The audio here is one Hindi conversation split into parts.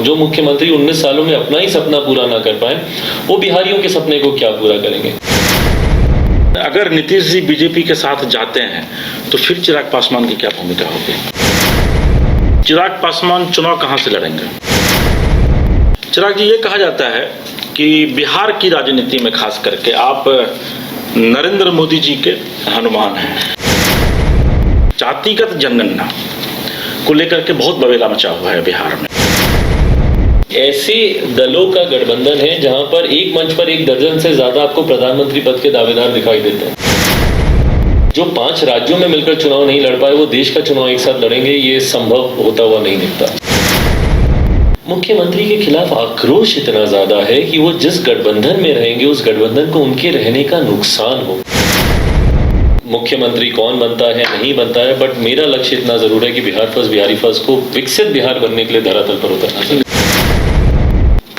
जो मुख्यमंत्री 19 सालों में अपना ही सपना पूरा ना कर पाए, वो बिहारियों के सपने को क्या पूरा करेंगे। अगर नीतीश जी बीजेपी के साथ जाते हैं तो फिर चिराग पासवान की क्या भूमिका होगी? चिराग पासवान चुनाव कहां से लड़ेंगे? चिराग जी, ये कहा जाता है कि बिहार की राजनीति में खास करके आप नरेंद्र मोदी जी के हनुमान हैं। जातिगत जनगणना को लेकर के बहुत बवेला मचा हुआ है बिहार में। ऐसे दलों का गठबंधन है जहां पर एक मंच पर एक दर्जन से ज्यादा आपको प्रधानमंत्री पद के दावेदार दिखाई देते हैं। जो 5 राज्यों में मिलकर चुनाव नहीं लड़ पाए, वो देश का चुनाव एक साथ लड़ेंगे, ये संभव होता हुआ नहीं दिखता। मुख्यमंत्री के खिलाफ आक्रोश इतना ज्यादा है कि वो जिस गठबंधन में रहेंगे, उस गठबंधन को उनके रहने का नुकसान हो। मुख्यमंत्री कौन बनता है नहीं बनता है, बट मेरा लक्ष्य इतना जरूर है कि बिहार फर्स्ट, बिहारी फर्स्ट को विकसित बिहार बनने के लिए धरातल पर उतरना चाहिए।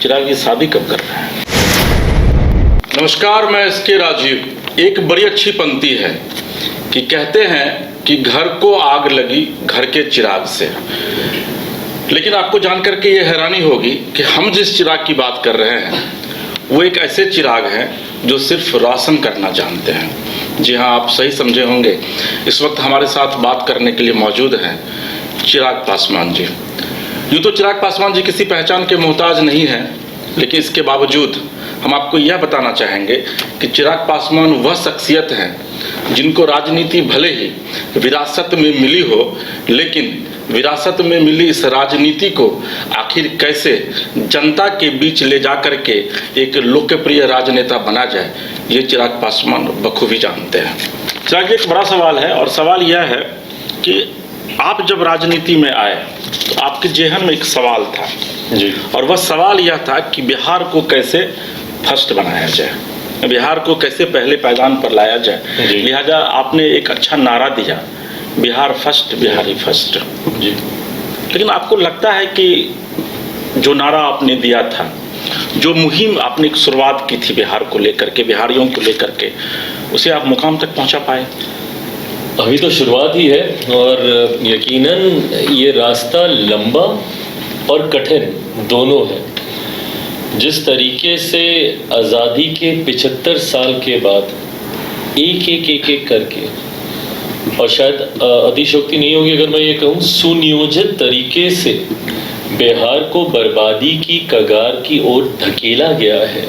चिराग जी, शादी कब कर रहे हैं? नमस्कार, मैं एसके राजीव। एक बड़ी अच्छी पंक्ति है कि कहते हैं कि घर को आग लगी घर के चिराग से, लेकिन आपको जानकर के ये हैरानी होगी कि हम जिस चिराग की बात कर रहे हैं वो एक ऐसे चिराग हैं जो सिर्फ रोशन करना जानते हैं। जी हाँ, आप सही समझे होंगे। इस वक्त हमारे साथ बात करने के लिए मौजूद हैं चिराग पासवान जी। यूँ तो चिराग पासवान जी किसी पहचान के मोहताज नहीं हैं, लेकिन इसके बावजूद हम आपको यह बताना चाहेंगे कि चिराग पासवान वह शख्सियत हैं जिनको राजनीति भले ही विरासत में मिली हो, लेकिन विरासत में मिली इस राजनीति को आखिर कैसे जनता के बीच ले जा करके एक लोकप्रिय राजनेता बना जाए, ये चिराग पासवान बखूबी जानते हैं। चिराग जी, एक बड़ा सवाल है, और सवाल यह है कि आप जब राजनीति में आए तो आपके जेहन में एक सवाल था जी, और वह सवाल यह था कि बिहार को कैसे फर्स्ट बनाया जाए, बिहार को कैसे पहले पैदान पर लाया जाए। लिहाजा आपने एक अच्छा नारा दिया, बिहार फर्स्ट, बिहारी फर्स्ट जी। लेकिन आपको लगता है कि जो नारा आपने दिया था, जो मुहिम आपने एक शुरुआत की थी बिहार को लेकर के, बिहारियों को लेकर के, उसे आप मुकाम तक पहुंचा पाए? अभी तो शुरुआत ही है, और यकीनन ये रास्ता लंबा और कठिन दोनों है। जिस तरीके से आज़ादी के 75 साल के बाद एक करके, और शायद अतिशयोक्ति नहीं होगी अगर मैं ये कहूँ, सुनियोजित तरीके से बिहार को बर्बादी की कगार की ओर धकेला गया है,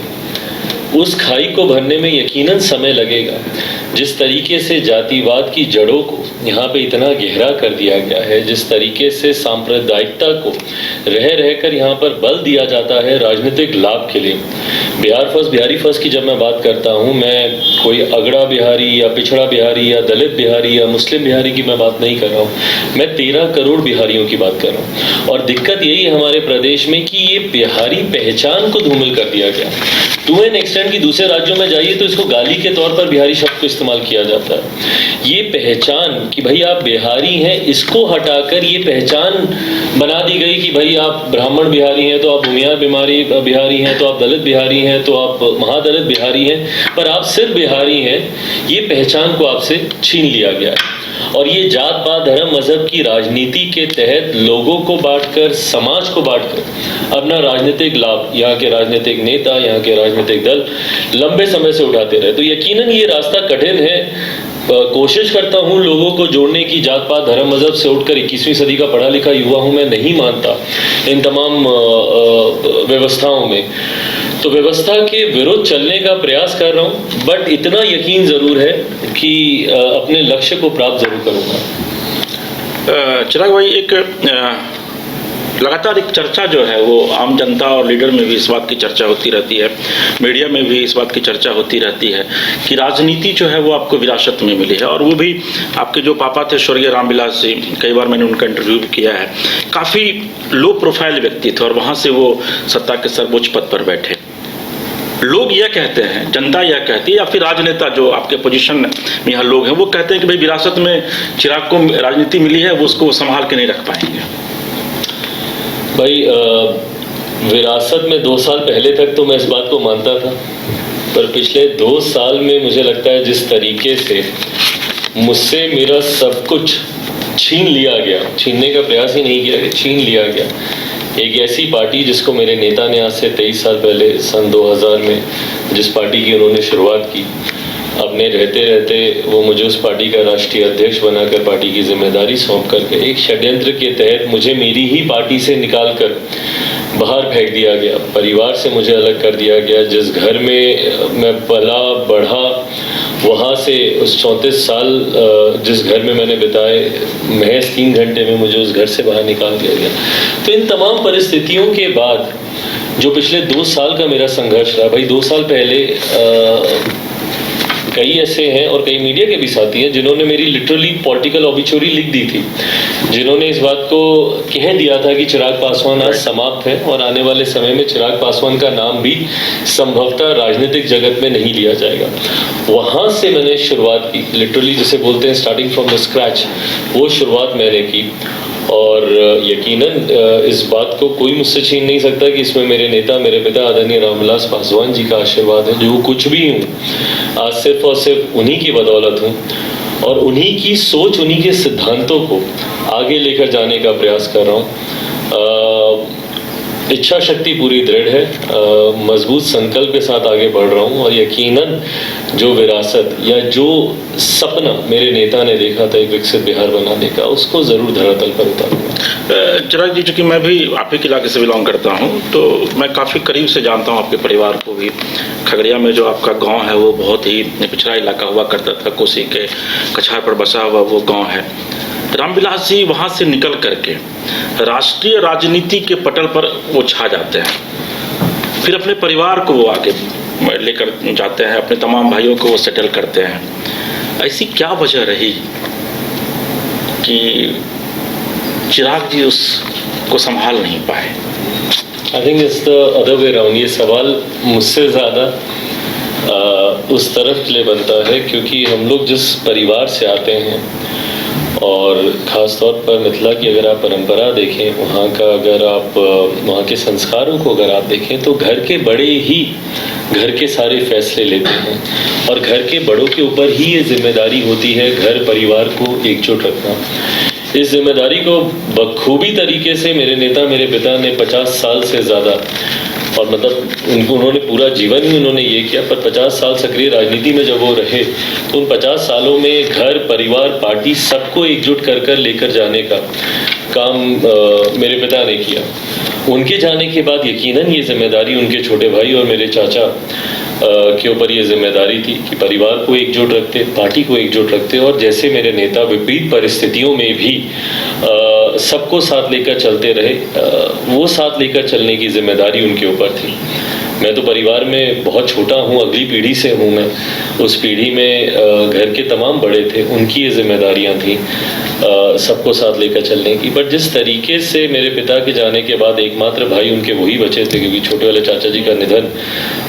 उस खाई को भरने में यकीनन समय लगेगा। जिस तरीके से जातिवाद की जड़ों को यहाँ पे इतना गहरा कर दिया गया है, जिस तरीके से सांप्रदायिकता को रह रहकर यहाँ पर बल दिया जाता है राजनीतिक लाभ के लिए। बिहार फर्स्ट, बिहारी फर्स्ट की जब मैं बात करता हूँ, मैं कोई अगड़ा बिहारी या पिछड़ा बिहारी या दलित बिहारी या मुस्लिम बिहारी की मैं बात नहीं कर रहा हूँ, मैं 13 करोड़ बिहारियों की बात कर रहा हूँ। और दिक्कत यही है हमारे प्रदेश में कि ये बिहारी पहचान को धूमिल कर दिया गया। टू एन एक्सटेंड की दूसरे राज्यों में जाइए तो इसको गाली के तौर पर बिहारी शब्द को इस्तेमाल किया जाता है। ये पहचान कि भाई आप बिहारी हैं, इसको हटाकर ये पहचान बना दी गई कि भाई आप ब्राह्मण बिहारी हैं तो आप भूमियार बिहारी हैं, तो आप दलित बिहारी हैं, तो आप महादलित बिहारी हैं, पर आप सिर्फ बिहारी हैं। ये पहचान को आपसे छीन लिया गया है, और ये जात पात धर्म मजहब की राजनीति के तहत लोगों को बांटकर, समाज को बांटकर अपना राजनीतिक लाभ यहाँ के राजनीतिक नेता, यहाँ के राजनीतिक दल लंबे समय से उठाते रहे। तो यकीनन ये रास्ता कठिन है। कोशिश करता हूँ लोगों को जोड़ने की, जात पात धर्म मजहब से उठकर 21वीं सदी का पढ़ा लिखा युवा हूँ, मैं नहीं मानता इन तमाम व्यवस्थाओं में, तो व्यवस्था के विरुद्ध चलने का प्रयास कर रहा हूँ, बट इतना यकीन जरूर है कि अपने लक्ष्य को प्राप्त जरूर करूँगा। चिराग भाई, एक लगातार एक चर्चा जो है वो आम जनता और लीडर में भी इस बात की चर्चा होती रहती है, मीडिया में भी इस बात की चर्चा होती रहती है कि राजनीति जो है वो आपको विरासत में मिली है, और वो भी आपके जो पापा थे स्वर्गीय रामविलास जी, कई बार मैंने उनका इंटरव्यू भी किया है, काफ़ी लो प्रोफाइल व्यक्ति थे और वहाँ से वो सत्ता के सर्वोच्च पद पर बैठे। लोग यह कहते हैं, जनता यह कहती है, या फिर राजनेता जो आपके पोजीशन में यहाँ लोग हैं वो कहते हैं कि भाई विरासत में चिराग को राजनीति मिली है, वो उसको संभाल के नहीं रख पाएंगे। भाई विरासत में 2 साल पहले तक तो मैं इस बात को मानता था, पर पिछले 2 साल में मुझे लगता है जिस तरीके से मुझसे मेरा सब कुछ छीन लिया गया, छीनने का प्रयास ही नहीं किया, छीन लिया गया, एक ऐसी पार्टी जिसको मेरे नेता ने आज से 23 साल पहले सन 2000 में जिस पार्टी की उन्होंने शुरुआत की, अपने रहते रहते वो मुझे उस पार्टी का राष्ट्रीय अध्यक्ष बनाकर पार्टी की जिम्मेदारी सौंप करके एक षड्यंत्र के तहत मुझे मेरी ही पार्टी से निकालकर बाहर फेंक दिया गया, परिवार से मुझे अलग कर दिया गया। जिस घर में मैं पला बढ़ा, वहाँ से उस 34 साल जिस घर में मैंने बिताए, महज 3 घंटे में मुझे उस घर से बाहर निकाल दिया गया। तो इन तमाम परिस्थितियों के बाद जो पिछले 2 साल का मेरा संघर्ष रहा, भाई 2 साल पहले कई ऐसे हैं और कई मीडिया के भी साथी हैं जिन्होंने मेरी लिटरली पॉलिटिकल ऑबिचुरी लिख दी थी, जिन्होंने इस बात को कह दिया था कि चिराग पासवान आज समाप्त है और आने वाले समय में चिराग पासवान का नाम भी संभवतः राजनीतिक जगत में नहीं लिया जाएगा। वहाँ से मैंने शुरुआत की, लिटरली जिसे बोलते हैं स्टार्टिंग फ्रॉम द स्क्रैच, वो शुरुआत मैंने की। और यकीनन इस बात को कोई मुझसे छीन नहीं सकता कि इसमें मेरे नेता, मेरे पिता आदरणीय रामविलास पासवान जी का आशीर्वाद है। जो कुछ भी हूँ आज सिर्फ और सिर्फ उन्हीं की बदौलत हूँ और उन्हीं की सोच, उन्हीं के सिद्धांतों को आगे लेकर जाने का प्रयास कर रहा हूँ। इच्छा शक्ति पूरी दृढ़ है, मजबूत संकल्प के साथ आगे बढ़ रहा हूँ और यकीनन जो विरासत या जो सपना मेरे नेता ने देखा था एक विकसित बिहार बनाने का, उसको ज़रूर धरातल पर उतारूंगा। चिराग जी, चूँकि मैं भी आप ही के इलाके से बिलोंग करता हूँ तो मैं काफ़ी करीब से जानता हूँ आपके परिवार को भी। खगड़िया में जो आपका गाँव है वो बहुत ही पिछड़ा इलाका हुआ करता था, कोसी के कछार पर बसा हुआ वो गाँव है। रामविलास जी वहाँ से निकल करके राष्ट्रीय राजनीति के पटल पर वो छा जाते हैं, फिर अपने परिवार को वो आगे लेकर जाते हैं, अपने तमाम भाइयों को वो सेटल करते हैं। ऐसी क्या वजह रही कि चिराग जी उसको संभाल नहीं पाए? I think it's the other way around. ये सवाल मुझसे ज़्यादा उस तरफ के लिए बनता है क्योंकि हम लोग जिस परिवार से आते हैं और ख़ास तौर पर मिथिला की अगर आप परंपरा देखें, वहाँ का अगर आप वहाँ के संस्कारों को अगर आप देखें तो घर के बड़े ही घर के सारे फैसले लेते हैं और घर के बड़ों के ऊपर ही ये जिम्मेदारी होती है घर परिवार को एकजुट रखना। इस जिम्मेदारी को बखूबी तरीके से मेरे नेता, मेरे पिता ने 50 साल से ज़्यादा, और मतलब उन्होंने पूरा जीवन ही उन्होंने ये किया, पर 50 साल सक्रिय राजनीति में जब वो रहे तो उन 50 सालों में घर, परिवार, पार्टी सबको एकजुट कर लेकर जाने का काम मेरे पिता ने किया। उनके जाने के बाद यकीनन ये जिम्मेदारी उनके छोटे भाई और मेरे चाचा के ऊपर ये जिम्मेदारी थी कि परिवार को एकजुट रखते, पार्टी को एकजुट रखते और जैसे मेरे नेता विपरीत परिस्थितियों में भी सबको साथ लेकर चलते रहे, वो साथ लेकर चलने की जिम्मेदारी उनके ऊपर थी। मैं तो परिवार में बहुत छोटा हूँ, अगली पीढ़ी से हूँ मैं। उस पीढ़ी में घर के तमाम बड़े थे, उनकी ये जिम्मेदारियाँ थी सबको साथ लेकर चलने की। बट जिस तरीके से मेरे पिता के जाने के बाद एकमात्र भाई उनके वही बचे थे, क्योंकि छोटे वाले चाचा जी का निधन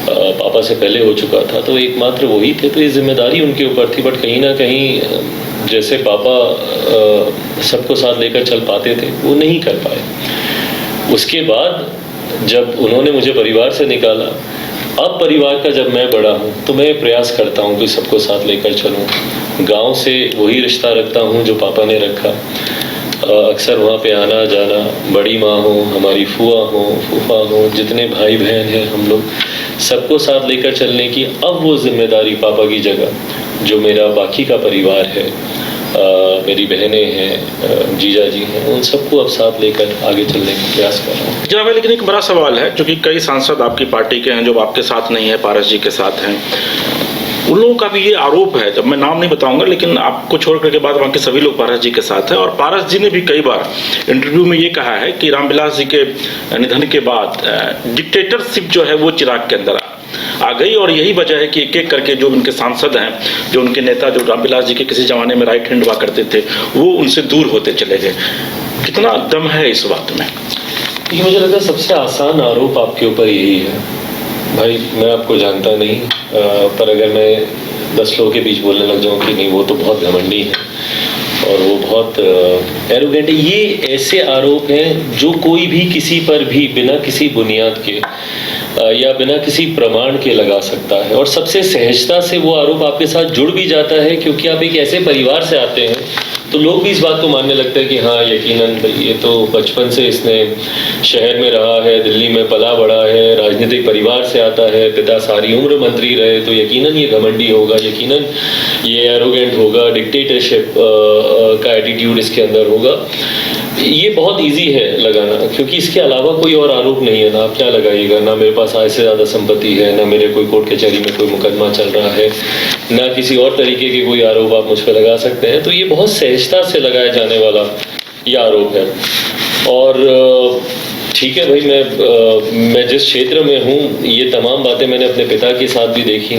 पापा से पहले हो चुका था, तो एकमात्र वही थे, तो ये जिम्मेदारी उनके ऊपर थी। बट कहीं ना कहीं जैसे पापा सबको साथ लेकर चल पाते थे, वो नहीं कर पाए। उसके बाद जब उन्होंने मुझे परिवार से निकाला, अब परिवार का जब मैं बड़ा हूँ तो मैं प्रयास करता हूँ कि सबको साथ लेकर चलूँ। गांव से वही रिश्ता रखता हूँ जो पापा ने रखा। अक्सर वहाँ पे आना जाना, बड़ी माँ हो, हमारी फूआ हो, फूफा हो, जितने भाई बहन हैं हम लोग, सबको साथ लेकर चलने की अब वो जिम्मेदारी पापा की जगह जो मेरा बाकी का परिवार है, मेरी बहनें हैं, जीजा जी हैं, उन सबको अब साथ लेकर आगे चलने का प्रयास कर रहा हूँ। जनाब, लेकिन एक बड़ा सवाल है, क्योंकि कई सांसद आपकी पार्टी के हैं जो आपके साथ नहीं है, पारस जी के साथ हैं। उन लोगों का भी ये आरोप है, जब मैं नाम नहीं बताऊंगा, लेकिन आपको छोड़ करके बाद वहाँ के सभी लोग पारस जी के साथ हैं। और पारस जी ने भी कई बार इंटरव्यू में ये कहा है कि रामविलास जी के निधन के बाद डिक्टेटरशिप जो है वो चिराग के अंदर आ गई, और यही वजह है कि एक एक करके जो उनके सांसद हैं, जो उनके नेता, जो रामविलास जी के किसी जमाने में राइट हैंड हुआ करते थे, वो उनसे दूर होते चले गए। कितना दम है इस बात में? ये मुझे लगता है सबसे आसान आरोप आपके ऊपर यही है। भाई मैं आपको जानता नहीं, पर अगर मैं 10 लोगों के बीच बोलने लग जाऊँ कि नहीं वो तो बहुत घमंडी है और वो बहुत एरोगेंट है, ये ऐसे आरोप हैं जो कोई भी किसी पर भी बिना किसी बुनियाद के या बिना किसी प्रमाण के लगा सकता है। और सबसे सहजता से वो आरोप आपके साथ जुड़ भी जाता है, क्योंकि आप एक ऐसे परिवार से आते हैं तो लोग भी इस बात को मानने लगते हैं कि हाँ यकीनन भाई ये तो बचपन से इसने शहर में रहा है, दिल्ली में पला बड़ा है, राजनीतिक परिवार से आता है, पिता सारी उम्र मंत्री रहे, तो यकीनन ये घमंडी होगा, यकीनन ये एरोगेंट होगा, डिक्टेटरशिप का एटीट्यूड इसके अंदर होगा। ये बहुत इजी है लगाना, क्योंकि इसके अलावा कोई और आरोप नहीं है ना। आप क्या लगाइएगा, ना मेरे पास आय से ज़्यादा संपत्ति है, ना मेरे कोई कोर्ट कचहरी में कोई मुकदमा चल रहा है, ना किसी और तरीके के कोई आरोप आप मुझ पर लगा सकते हैं। तो ये बहुत सहजता से लगाया जाने वाला ये आरोप है। और ठीक है भाई, मैं जिस क्षेत्र में हूँ ये तमाम बातें मैंने अपने पिता के साथ भी देखी।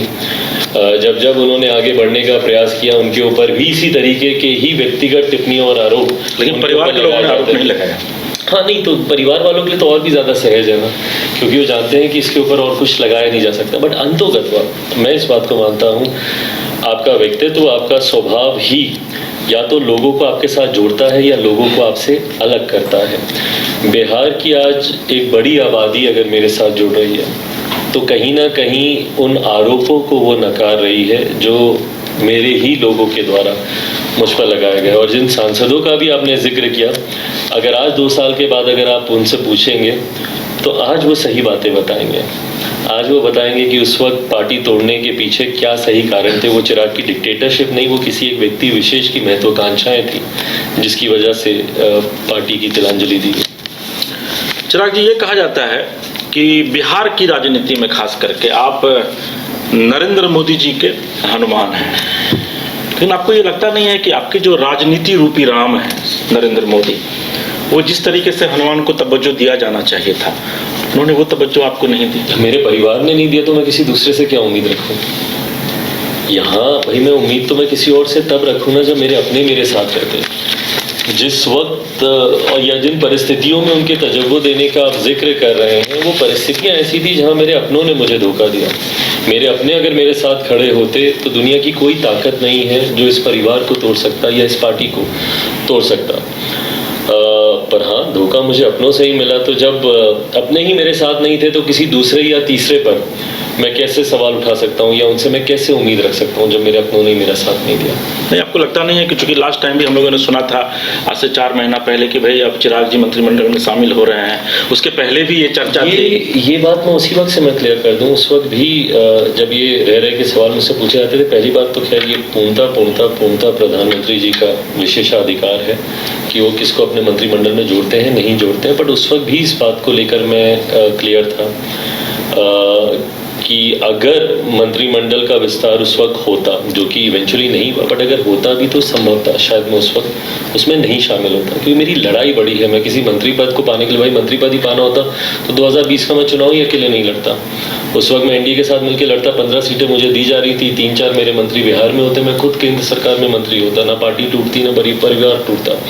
जब जब उन्होंने आगे बढ़ने का प्रयास किया उनके ऊपर भी इसी तरीके के ही व्यक्तिगत टिप्पणियां और आरोप, लेकिन परिवार के लोगों ने आरोप नहीं लगाया। हाँ नहीं, तो परिवार वालों के लिए तो और भी ज़्यादा सहज है ना, क्योंकि वो जानते हैं कि इसके ऊपर और कुछ लगाया नहीं जा सकता। बट अंतोगत्वा मैं इस बात को मानता हूँ, आपका व्यक्तित्व, आपका स्वभाव ही या तो लोगों को आपके साथ जोड़ता है या लोगों को आपसे अलग करता है। बिहार की आज एक बड़ी आबादी अगर मेरे साथ जुड़ रही है तो कहीं ना कहीं उन आरोपों को वो नकार रही है जो मेरे ही लोगों के द्वारा मुझ पर लगाया गया। और जिन सांसदों का भी आपने जिक्र किया, अगर आज 2 साल के बाद अगर आप उनसे पूछेंगे तो आज वो सही बातें बताएंगे। आज वो बताएंगे कि उस वक्त पार्टी तोड़ने के पीछे क्या सही कारण थे। वो चिराग की डिक्टेटरशिप नहीं, वो किसी एक व्यक्ति विशेष की महत्वाकांक्षाएं थी जिसकी वजह से पार्टी की तिलांजलि दी गई। चिराग जी, ये कहा जाता है कि बिहार की राजनीति में खास करके आप नरेंद्र मोदी जी के हनुमान हैं, लेकिन आपको ये लगता नहीं है कि आपके जो राजनीति रूपी राम है नरेंद्र मोदी, वो जिस तरीके से हनुमान को तवज्जो दिया जाना चाहिए था, उन्होंने वो तवज्जो आपको नहीं दी? मेरे परिवार ने नहीं दिया तो मैं किसी दूसरे से क्या उम्मीद रखूं? यहाँ भाई मैं उम्मीद तो मैं किसी और से तब रखूँ ना जब मेरे अपने मेरे साथ रहते हैं। जिस वक्त और या जिन परिस्थितियों में उनके तजर्बो देने का आप जिक्र कर रहे हैं, वो परिस्थितियां ऐसी थी जहां मेरे अपनों ने मुझे धोखा दिया। मेरे अपने अगर मेरे साथ खड़े होते तो दुनिया की कोई ताकत नहीं है जो इस परिवार को तोड़ सकता या इस पार्टी को तोड़ सकता। पर हाँ, धोखा मुझे अपनों से ही मिला। तो जब अपने ही मेरे साथ नहीं थे तो किसी दूसरे या तीसरे पर मैं कैसे सवाल उठा सकता हूँ या उनसे मैं कैसे उम्मीद रख सकता हूँ जब मेरे अपनों ने मेरा साथ नहीं दिया? नहीं, आपको लगता नहीं है कि चूंकि लास्ट टाइम भी हम लोगों ने सुना था आज से 4 महीना पहले कि भाई अब चिराग जी मंत्रिमंडल में शामिल हो रहे हैं, उसके पहले भी ये चर्चा थी? ये बात मैं उसी वक्त से मैं क्लियर कर दूं। उस वक्त भी जब ये रह के सवाल मुझसे पूछे जाते थे, पहली बात तो खैर ये पूर्णतः प्रधानमंत्री जी का विशेषाधिकार है कि वो किसको अपने मंत्रिमंडल में जोड़ते हैं नहीं जोड़ते हैं। बट उस वक्त भी इस बात को लेकर मैं क्लियर था कि अगर मंत्रिमंडल का विस्तार उस वक्त होता, जो कि इवेंचुअली नहीं हुआ, बट अगर होता भी तो संभव था शायद मैं उस वक्त उसमें नहीं शामिल होता, क्योंकि मेरी लड़ाई बड़ी है। मैं किसी मंत्री पद को पाने के लिए, भाई मंत्री पद ही पाना होता तो 2020 का मैं चुनाव ही अकेले नहीं लड़ता। उस वक्त मैं एनडीए के साथ मिलकर लड़ता, 15 सीटें मुझे दी जा रही थी, 3-4 मेरे मंत्री बिहार में होते, मैं खुद केंद्र सरकार में मंत्री होता, ना पार्टी टूटती ना परिवार टूटता।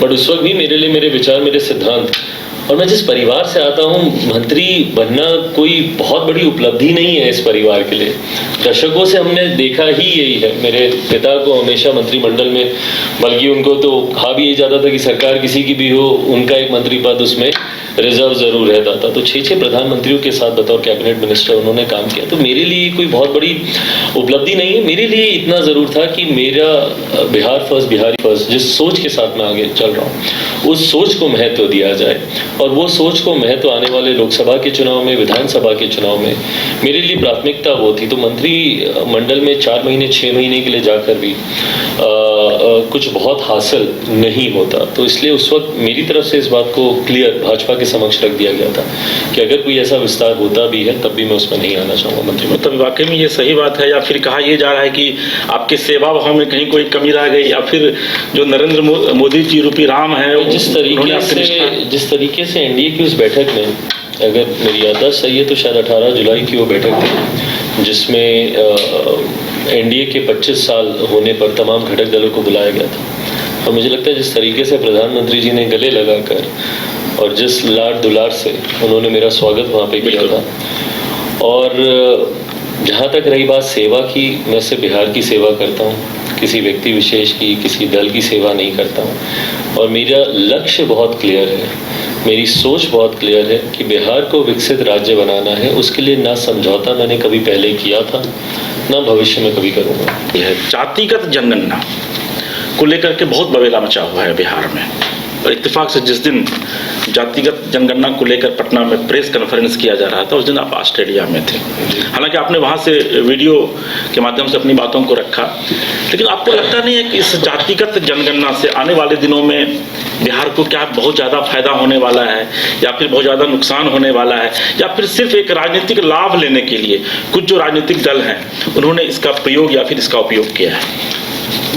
बट उस वक्त भी मेरे लिए मेरे विचार, मेरे सिद्धांत, और मैं जिस परिवार से आता हूँ, मंत्री बनना कोई बहुत बड़ी उपलब्धि नहीं है इस परिवार के लिए। दशकों से हमने देखा ही यही है। मेरे पिता को हमेशा मंत्रिमंडल में, बल्कि उनको तो कहा भी यही जाता था कि सरकार किसी की भी हो, उनका एक मंत्री पद उसमें रिजर्व जरूर रहता था। तो 6 प्रधानमंत्रियों के साथ बतौर कैबिनेट मिनिस्टर उन्होंने काम किया। तो मेरे लिए कोई बहुत बड़ी उपलब्धि नहीं है। मेरे लिए इतना ज़रूर था कि मेरा बिहार फर्स्ट, बिहारी फर्स्ट जिस सोच के साथ मैं आगे चल रहा हूँ, उस सोच को महत्व दिया जाए। और वो सोच को महत्व आने वाले लोकसभा के चुनाव में, विधानसभा के चुनाव में मेरे लिए प्राथमिकता वो थी। तो मंत्रिमंडल में 4 महीने 6 महीने के लिए जाकर भी कुछ बहुत हासिल नहीं होता। तो इसलिए उस वक्त मेरी तरफ से इस बात को क्लियर भाजपा के समक्ष रख दिया गया था कि अगर कोई ऐसा विस्तार होता भी है तब भी मैं उसमें नहीं आना चाहूँगा मंत्रिमंडल। तो वाकई में ये सही बात है, या फिर कहा यह जा रहा है कि आपके सेवा भाव में कहीं कोई कमी रह गई, या फिर जो नरेंद्र मोदी जी रूपी राम है, जिस तरीके से एनडीए की उस बैठक में, अगर मेरी याददाश्त सही है तो शायद 18 जुलाई की वो बैठक थी जिसमें एनडीए के 25 साल होने पर तमाम घटक दलों को बुलाया गया था। और मुझे लगता है जिस तरीके से प्रधानमंत्री जी ने गले लगाकर और जिस लाड दुलार से उन्होंने मेरा स्वागत वहाँ पे किया था, और जहाँ तक रही बात सेवा की, मैं सिर्फ बिहार की सेवा करता हूँ, किसी व्यक्ति विशेष की, किसी दल की सेवा नहीं करता हूँ। और मेरा लक्ष्य बहुत क्लियर है, मेरी सोच बहुत क्लियर है कि बिहार को विकसित राज्य बनाना है। उसके लिए ना समझौता मैंने कभी पहले किया था, ना भविष्य में कभी करूँगा। यह जातिगत जनगणना को लेकर के बहुत बवेला मचा हुआ है बिहार में। और इत्तेफाक से जिस दिन जातिगत जनगणना को लेकर पटना में प्रेस कॉन्फ्रेंस किया जा रहा था, उस दिन आप ऑस्ट्रेलिया में थे। हालांकि आपने वहाँ से वीडियो के माध्यम से अपनी बातों को रखा, लेकिन आपको लगता नहीं है कि इस जातिगत जनगणना से आने वाले दिनों में बिहार को क्या बहुत ज़्यादा फायदा होने वाला है, या फिर बहुत ज़्यादा नुकसान होने वाला है, या फिर सिर्फ एक राजनीतिक लाभ लेने के लिए कुछ जो राजनीतिक दल हैं उन्होंने इसका प्रयोग या फिर इसका उपयोग किया है?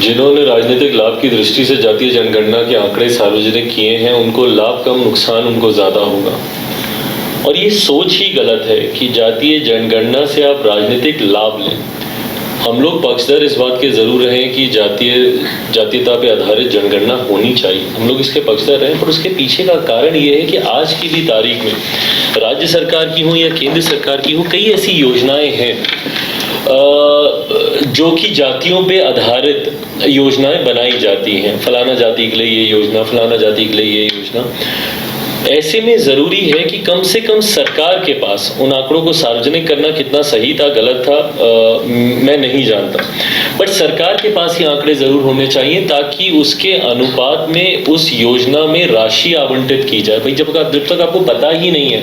जिन्होंने राजनीतिक लाभ की दृष्टि से जातीय जनगणना के आंकड़े सार्वजनिक किए हैं, उनको लाभ कम नुकसान उनको ज़्यादा होगा। और ये सोच ही गलत है कि जातीय जनगणना से आप राजनीतिक लाभ लें। हम लोग पक्षधर इस बात के ज़रूर हैं कि जातीयता पे आधारित जनगणना होनी चाहिए, हम लोग इसके पक्षधर हैं। पर उसके पीछे का कारण ये है कि आज की भी तारीख में राज्य सरकार की हो या केंद्र सरकार की हो, कई ऐसी योजनाएं हैं जो कि जातियों पे आधारित योजनाएं बनाई जाती हैं। फलाना जाति के लिए ये योजना, फलाना जाति के लिए ये योजना। ऐसे में ज़रूरी है कि कम से कम सरकार के पास उन आंकड़ों को सार्वजनिक करना कितना सही था, गलत था, मैं नहीं जानता, बट सरकार के पास ये आंकड़े ज़रूर होने चाहिए ताकि उसके अनुपात में उस योजना में राशि आवंटित की जाए। भाई जब तक आपको पता ही नहीं है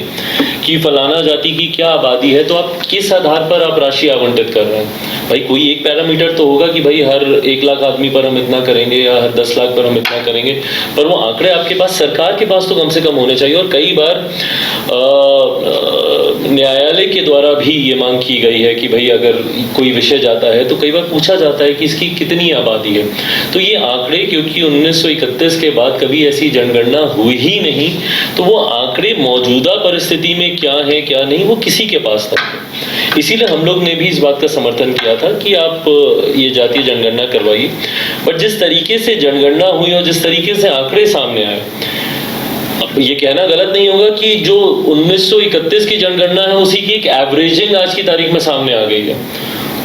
कि फलाना जाति की क्या आबादी है, तो आप किस आधार पर आप राशि आवंटित कर रहे हैं? भाई कोई एक पैरामीटर तो होगा कि भाई हर 1 लाख आदमी पर हम इतना करेंगे या हर 10 लाख पर हम इतना करेंगे, पर वो आंकड़े आपके पास, सरकार के पास तो कम से कम होने चाहिए। और कई बार न्यायालय के द्वारा भी ये मांग की गई है कि भाई अगर कोई विषय जाता है तो कई बार पूछा जाता है कि इसकी कितनी आबादी है। तो ये आंकड़े, क्योंकि 1931 के बाद कभी ऐसी जनगणना हुई ही नहीं, तो वो आंकड़े मौजूदा परिस्थिति में क्या है क्या नहीं, वो किसी के पास नहीं है। इसीलिए हम लोग ने भी इस बात का समर्थन किया था कि आप ये जातीय जनगणना करवाइए। बट जिस तरीके से जनगणना हुई और जिस तरीके से आंकड़े सामने आए, ये कहना गलत नहीं होगा कि जो 1931 की जनगणना है उसी की एक एवरेजिंग आज की तारीख में सामने आ गई है।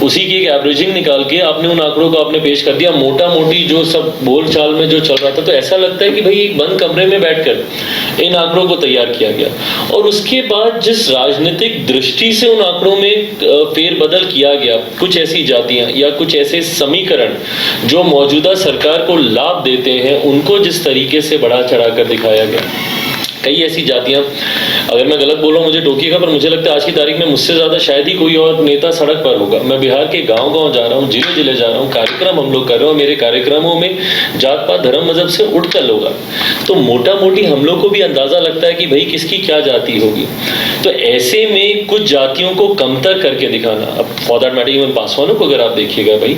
उसी की एक एवरेजिंग निकाल के आपने उन आंकड़ों को आपने पेश कर दिया, मोटा मोटी जो सब बोलचाल में जो चल रहा था। तो ऐसा लगता है कि भाई एक बंद कमरे में बैठकर इन आंकड़ों को तैयार किया गया, और उसके बाद जिस राजनीतिक दृष्टि से उन आंकड़ों में फेरबदल किया गया, कुछ ऐसी जातियां या कुछ ऐसे समीकरण जो मौजूदा सरकार को लाभ देते हैं, उनको जिस तरीके से बढ़ा चढ़ाकर दिखाया गया। कई ऐसी जातियां, अगर मैं गलत बोल रहा हूँ मुझे टोकिएगा, पर मुझे लगता है आज की तारीख में मुझसे ज़्यादा शायद ही कोई और नेता सड़क पर होगा। मैं बिहार के गांव-गांव जा रहा हूँ, जिले-जिले जा रहा हूँ, कार्यक्रम हम लोग कर रहे हो, मेरे कार्यक्रमों में जात पात धर्म मजहब से उठकर लोग आए, तो मोटा मोटी हम लोग को भी अंदाज़ा लगता है कि भाई किसकी क्या जाति होगी। तो ऐसे में कुछ जातियों को कमतर करके दिखाना, अब फॉर दैट मैटर इवन पासवानों को अगर आप देखिएगा, भाई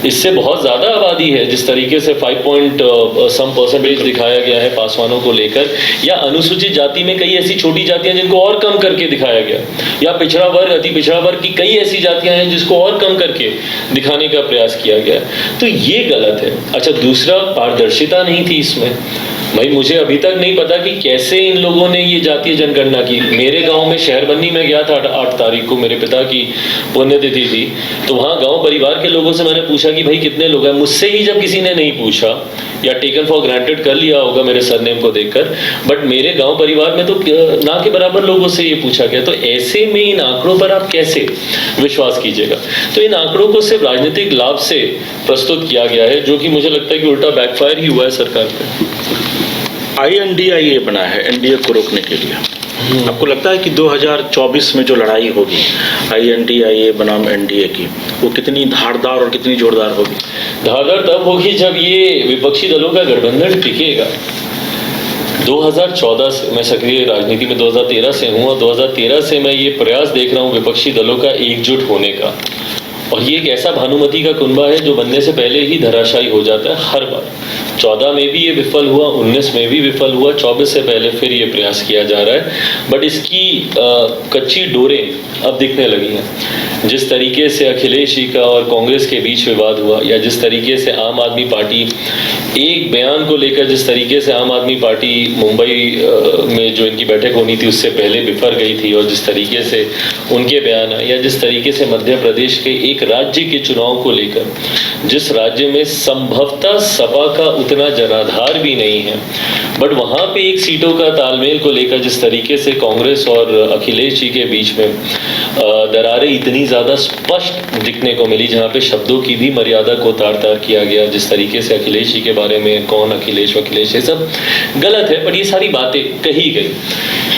इससे बहुत ज़्यादा आबादी है। जिस तरीके से 5% दिखाया गया है पासवानों को लेकर, या अनुसूचित जाति में कई ऐसी छोटी जातियां जिनको और कम करके दिखाया गया, या पिछड़ा वर्ग, अति पिछड़ा वर्ग की कई ऐसी जातियां हैं जिसको और कम करके दिखाने का प्रयास किया गया। तो ये गलत है। अच्छा, दूसरा, पारदर्शिता नहीं थी इसमें। भाई मुझे अभी तक नहीं पता कि कैसे इन लोगों ने ये जातीय जनगणना की। मेरे गांव में शहरबंदी में गया था 8 तारीख को, मेरे पिता की पुण्यतिथि थी, तो वहाँ गांव परिवार के लोगों से मैंने पूछा कि भाई कितने लोग हैं। मुझसे ही जब किसी ने नहीं पूछा या टेकन फॉर ग्रांटेड कर लिया होगा मेरे सरनेम को देखकर, बट मेरे गांव परिवार में तो ना के बराबर लोगों से ये पूछा गया। तो ऐसे में इन आंकड़ों पर आप कैसे विश्वास कीजिएगा? तो इन आंकड़ों को सिर्फ राजनीतिक लाभ से प्रस्तुत किया गया है, जो कि मुझे लगता है कि उल्टा बैकफायर ही हुआ है सरकार पे। INDIA बना है एनडीए को रोकने के लिए। आपको लगता है कि 2024 में जो लड़ाई होगी INDIA बनाम एनडीए की, वो कितनी धारदार और कितनी जोरदार होगी? धारदार तब होगी जब ये विपक्षी दलों का गठबंधन टिकेगा। 2014 से मैं सक्रिय राजनीति में 2013 से हूँ, और 2013 से मैं ये प्रयास देख रहा हूँ विपक्षी दलों का एकजुट होने का। और ये एक ऐसा भानुमति का कुनबा है जो बनने से पहले ही धराशायी हो जाता है हर बार। 14 में भी ये विफल हुआ, 19 में भी विफल हुआ, 24 से पहले फिर ये प्रयास किया जा रहा है। बट इसकी कच्ची डोरें अब दिखने लगी हैं। जिस तरीके से अखिलेश जी का और कांग्रेस के बीच विवाद हुआ, या जिस तरीके से आम आदमी पार्टी एक बयान को लेकर, जिस तरीके से आम आदमी पार्टी मुंबई में जो इनकी बैठक होनी थी उससे पहले बिफर गई थी, और जिस तरीके से उनके बयान आए, या जिस तरीके से मध्य प्रदेश के एक राज्य के चुनाव को लेकर, जिस राज्य में संभवतः सपा का उतना जनाधार भी नहीं है, बट वहाँ पे एक सीटों का तालमेल को लेकर जिस तरीके से कांग्रेस और अखिलेश जी के बीच में दरारें इतनी ज़्यादा स्पष्ट दिखने को मिली, जहाँ पे शब्दों की भी मर्यादा को तार तार किया गया। जिस तरीके से अखिलेश जी के बारे में कौन अखिलेश वखिलेश, ये सब गलत है, पर ये सारी बातें कही गई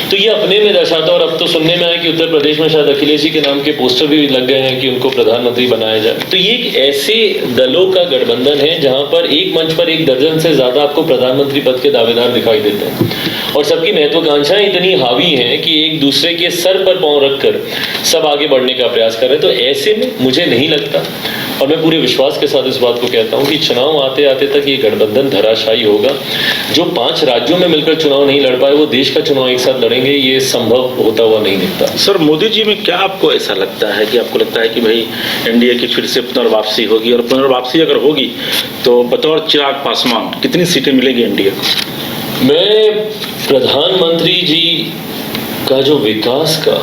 तो ये अपने में दर्शाता। और अब तो सुनने में आया कि उत्तर प्रदेश में शायद अखिलेश जी के नाम के पोस्टर भी लग गए हैं कि उनको प्रधानमंत्री बनाया जाए। तो ये एक ऐसे दलों का गठबंधन है जहां पर एक मंच पर 1 दर्जन से ज्यादा आपको प्रधानमंत्री पद के दावेदार दिखाई देते हैं और सबकी महत्वाकांक्षाएं इतनी हावी हैं कि एक दूसरे के सर पर पांव रखकर सब आगे बढ़ने का प्रयास कर रहे हैं। तो ऐसे में मुझे नहीं लगता, और मैं पूरे विश्वास के साथ इस बात को कहता हूं कि चुनाव आते आते तक ये गठबंधन धराशायी होगा। जो 5 राज्यों में मिलकर चुनाव नहीं लड़ पाए वो देश का चुनाव एक साथ लड़ेंगे, ये संभव होता हुआ नहीं दिखता। सर, मोदी जी में क्या आपको ऐसा लगता है कि आपको लगता है कि भाई एनडीए की फिर से पुनर्वापसी होगी, और पुनर्वापसी अगर होगी तो बतौर चिराग पासवान कितनी सीटें मिलेगी एनडीए को? मैं प्रधानमंत्री जी का जो विकास का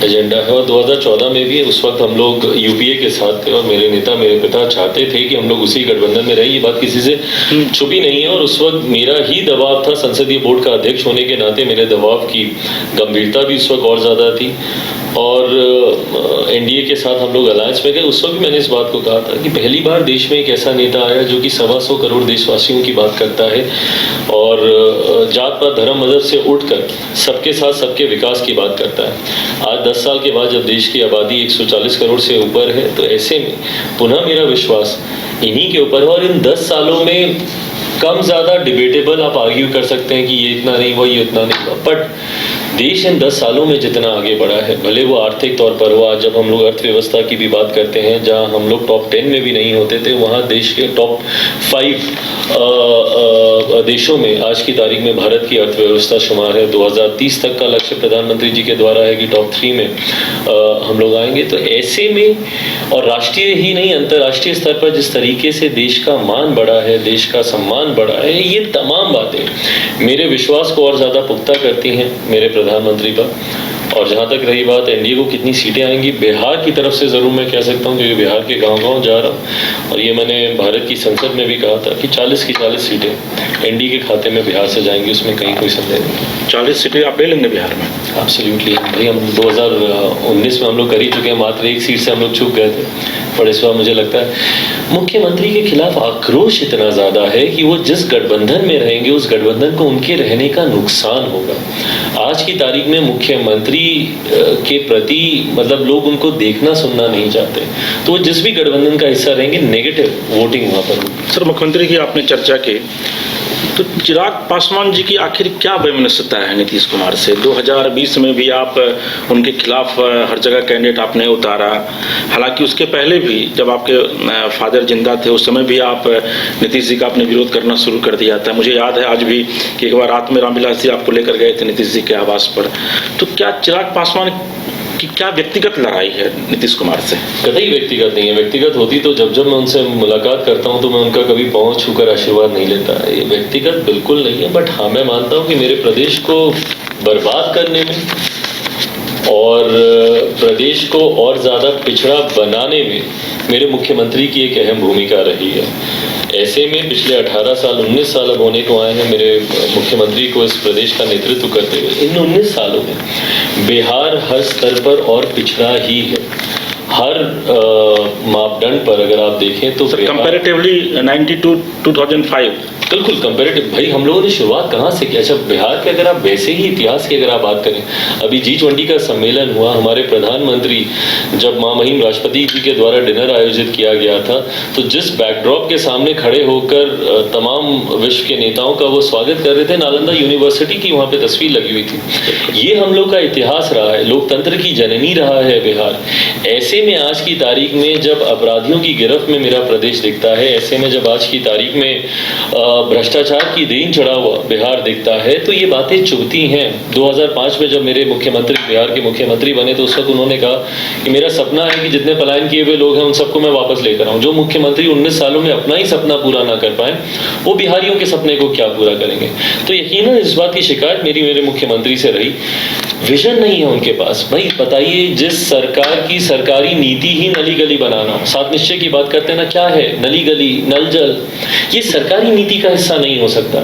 एजेंडा है और 2014 में भी उस वक्त हम लोग यूपीए के साथ थे और मेरे नेता मेरे पिता चाहते थे कि हम लोग उसी गठबंधन में रहे। ये बात किसी से छुपी नहीं है और उस वक्त मेरा ही दबाव था, संसदीय बोर्ड का अध्यक्ष होने के नाते मेरे दबाव की गंभीरता भी उस वक्त और ज़्यादा थी। और एनडीए के साथ हम लोग अलायंस में गए। उस वक्त मैंने इस बात को कहा था कि पहली बार देश में एक ऐसा नेता आया जो कि 125 करोड़ देशवासियों की बात करता है और जात पात धर्म मजहब से उठकर सबके साथ सबके विकास की बात करता है। आज 10 साल के बाद जब देश की आबादी 140 करोड़ से ऊपर है तो ऐसे में पुनः मेरा विश्वास इन्हीं के ऊपर है। और इन 10 सालों में कम ज़्यादा डिबेटेबल आप आर्ग्यू कर सकते हैं कि ये इतना नहीं हुआ, ये उतना नहीं हुआ, बट देश इन 10 सालों में जितना आगे बढ़ा है, भले वो आर्थिक तौर पर हुआ, जब हम लोग अर्थव्यवस्था की भी बात करते हैं जहां हम लोग टॉप 10 में भी नहीं होते थे, वहां देश के टॉप 5 देशों में आज की तारीख में भारत की अर्थव्यवस्था शुमार है। 2030 तक का लक्ष्य प्रधानमंत्री जी के द्वारा है कि टॉप 3 में हम लोग आएंगे। तो ऐसे में और राष्ट्रीय ही नहीं अंतर्राष्ट्रीय स्तर पर जिस तरीके से देश का मान बढ़ा है, देश का सम्मान बढ़ा है, ये तमाम बातें मेरे विश्वास को और ज़्यादा पुख्ता करती हैं मेरे प्रधानमंत्री पर। और जहाँ तक रही बात एनडीए को कितनी सीटें आएंगी, बिहार की तरफ से ज़रूर मैं कह सकता हूँ क्योंकि बिहार के गांव-गांव जा रहा हूँ और ये मैंने भारत की संसद में भी कहा था कि 40 की 40 सीटें एनडीए के खाते में बिहार से जाएंगी, उसमें कहीं कोई संदेह नहीं। 40 सीटें आप ले लेंगे बिहार में? एब्सोल्युटली भाई, हम 2019 में हम लोग कर ही चुके हैं, मात्र 1 सीट से हम लोग चूक गए थे। पर इस बार मुझे लगता है मुख्यमंत्री के खिलाफ आक्रोश इतना ज़्यादा है कि वो जिस गठबंधन में रहेंगे उस गठबंधन को उनके रहने का नुकसान होगा। आज की तारीख में मुख्यमंत्री के प्रति मतलब लोग उनको देखना सुनना नहीं चाहते, तो वो जिस भी गठबंधन का हिस्सा रहेंगे नेगेटिव वोटिंग वहाँ पर होगी। सर, मुख्यमंत्री की आपने चर्चा की, तो चिराग पासवान जी की आखिर क्या वैमनस्यता है नीतीश कुमार से? 2020 में भी आप उनके खिलाफ हर जगह कैंडिडेट आपने उतारा, हालांकि उसके पहले भी जब आपके फादर जिंदा थे उस समय भी आप नीतीश जी का आपने विरोध करना शुरू कर दिया था। मुझे याद है आज भी कि एक बार रात में रामविलास जी आपको लेकर गए थे नीतीश जी के आवास पर। तो क्या चिराग पासवान कि क्या व्यक्तिगत लड़ाई है नीतीश कुमार से? कतई व्यक्तिगत नहीं है। व्यक्तिगत होती तो जब जब मैं उनसे मुलाकात करता हूं तो मैं उनका कभी पांव छूकर आशीर्वाद नहीं लेता। ये व्यक्तिगत बिल्कुल नहीं है, बट हाँ मैं मानता हूं कि मेरे प्रदेश को बर्बाद करने में और प्रदेश को और ज़्यादा पिछड़ा बनाने में मेरे मुख्यमंत्री की एक अहम भूमिका रही है। ऐसे में पिछले 18 साल 19 साल अब होने को आए हैं मेरे मुख्यमंत्री को इस प्रदेश का नेतृत्व करते हुए। इन 19 सालों में बिहार हर स्तर पर और पिछड़ा ही है। हर मापदंड पर अगर आप देखें तो कंपैरेटिवली 92 2005 बिल्कुल कंपैरेटिव। भाई हम लोगों ने शुरुआत कहाँ से की? अच्छा, बिहार के अगर आप वैसे ही इतिहास की अगर आप बात करें, अभी G20 का सम्मेलन हुआ, हमारे प्रधानमंत्री जब महामहिम राष्ट्रपति जी के द्वारा डिनर आयोजित किया गया था तो जिस बैकड्रॉप के सामने खड़े होकर तमाम विश्व के नेताओं का वो स्वागत कर रहे थे, नालंदा यूनिवर्सिटी की वहाँ पे तस्वीर लगी हुई थी। ये हम लोग का इतिहास रहा है, लोकतंत्र की जननी रहा है बिहार। ऐसे में आज की तारीख में जब अपराधियों की गिरफ्त में मेरा प्रदेश दिखता है, ऐसे में जब आज की तारीख में भ्रष्टाचार की देन चढ़ा हुआ बिहार दिखता है, तो ये बातें चुभती हैं। 2005 में जब मेरे मुख्यमंत्री बिहार के मुख्यमंत्री बने तो उस वक्त उन्होंने कहा कि मेरा सपना है कि जितने पलायन किए हुए लोग हैं उन सबको मैं वापस लेकर आऊं। जो मुख्यमंत्री 19 सालों में अपना ही सपना पूरा ना कर पाए वो बिहारियों के सपने को क्या पूरा करेंगे? तो यकीनन इस बात की शिकायत मेरे मुख्यमंत्री से रही। विजन नहीं है उनके पास। भाई बताइए, जिस सरकार की सरकारी नीति ही नली गली बनाना हो, 7 निश्चय की बात करते हैं ना, क्या है नली गली नल जल, ये सरकारी नीति का हिस्सा नहीं हो सकता।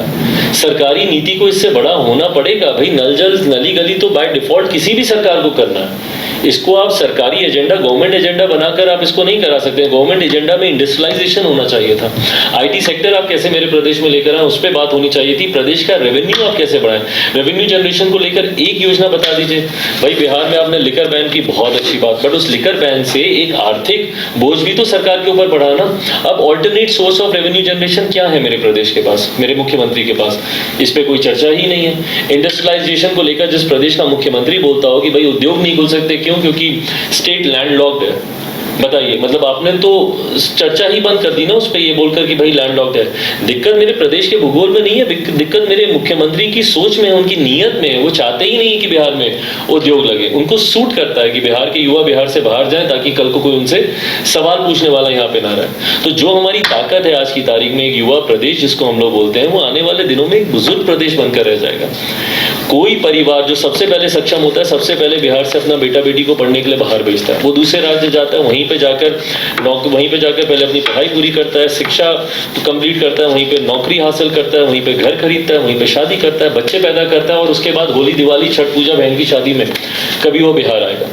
सरकारी नीति को इससे बड़ा होना पड़ेगा। भाई नल जल नली गली तो बाय डिफॉल्ट किसी भी सरकार को करना है। इसको आप सरकारी एजेंडा, गवर्नमेंट एजेंडा बनाकर आप इसको नहीं करा सकते। गवर्नमेंट एजेंडा में इंडस्ट्रियलाइजेशन होना चाहिए था। आईटी सेक्टर आप कैसे मेरे प्रदेश में लेकर आए, उस पर बात होनी चाहिए थी। प्रदेश का रेवेन्यू आप कैसे बढ़ाएं, रेवेन्यू जनरेशन को लेकर एक योजना बता दीजिए। भाई बिहार में आपने लिकर बैन की, बहुत अच्छी बात, बट उस लिकर बैन से एक आर्थिक बोझ भी तो सरकार के ऊपर बढ़ा ना। अब alternate source of revenue generation क्या है मेरे प्रदेश के पास, मेरे मुख्यमंत्री के पास? इस पे कोई चर्चा ही नहीं है। इंडस्ट्रियलाइजेशन को लेकर जिस प्रदेश का मुख्यमंत्री बोलता हो कि भाई उद्योग नहीं खुल सकते, क्यों? क्योंकि स्टेट लैंडलॉक्ड है। बताइए, मतलब आपने तो चर्चा ही बंद कर दी ना उस पे, ये बोलकर कि भाई लैंडलॉक्ड है। दिक्कत मेरे प्रदेश के भूगोल में नहीं है, दिक्कत मेरे मुख्यमंत्री की सोच में है, उनकी नीयत में है। वो चाहते ही नहीं कि बिहार में उद्योग लगे। उनको सूट करता है कि बिहार के युवा बिहार से बाहर जाएं, ताकि कल को कोई उनसे सवाल पूछने वाला यहाँ पे ना रहे। तो जो हमारी ताकत है आज की तारीख में, एक युवा प्रदेश जिसको हम लोग बोलते हैं, वो आने वाले दिनों में एक बुजुर्ग प्रदेश बनकर रह जाएगा। कोई परिवार जो सबसे पहले सक्षम होता है, सबसे पहले बिहार से अपना बेटा बेटी को पढ़ने के लिए बाहर भेजता है। वो दूसरे राज्य जाता है, वहीं पे जाकर पहले अपनी पढ़ाई पूरी करता है, शिक्षा कंप्लीट करता है, वहीं पे नौकरी हासिल करता है, वहीं पे घर खरीदता है, वहीं पे शादी करता है, बच्चे पैदा करता है, और उसके बाद होली, दिवाली, छठ पूजा, बहन की शादी में कभी वो बिहार आएगा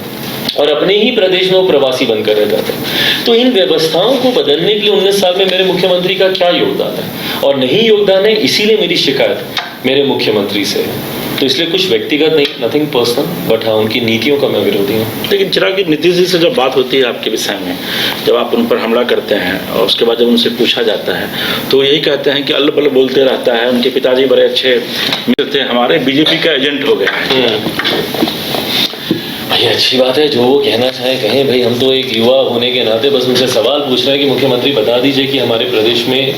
और अपने ही प्रदेश में वो प्रवासी बनकर रह जाता है। तो इन व्यवस्थाओं को बदलने के लिए 19 साल में मेरे मुख्यमंत्री का क्या योगदान है? और नहीं योगदान है, इसीलिए मेरी शिकायत मेरे मुख्यमंत्री से है। तो इसलिए कुछ व्यक्तिगत नहीं, नथिंग पर्सनल, बट हाँ उनकी नीतियों का मैं विरोधी हूँ। लेकिन चिराग जी, नीतीश जी से जब बात होती है आपके विषय में, जब आप उन पर हमला करते हैं और उसके बाद जब उनसे पूछा जाता है तो यही कहते हैं कि अल्ल बल्ल बोलते रहता है, उनके पिताजी बड़े अच्छे मित्र थे, हमारे बीजेपी का एजेंट हो गया है। भाई अच्छी बात है, जो वो कहना चाहे कहें। भाई हम तो एक युवा होने के नाते बस उनसे सवाल पूछ रहे हैं कि मुख्यमंत्री बता दीजिए कि हमारे प्रदेश में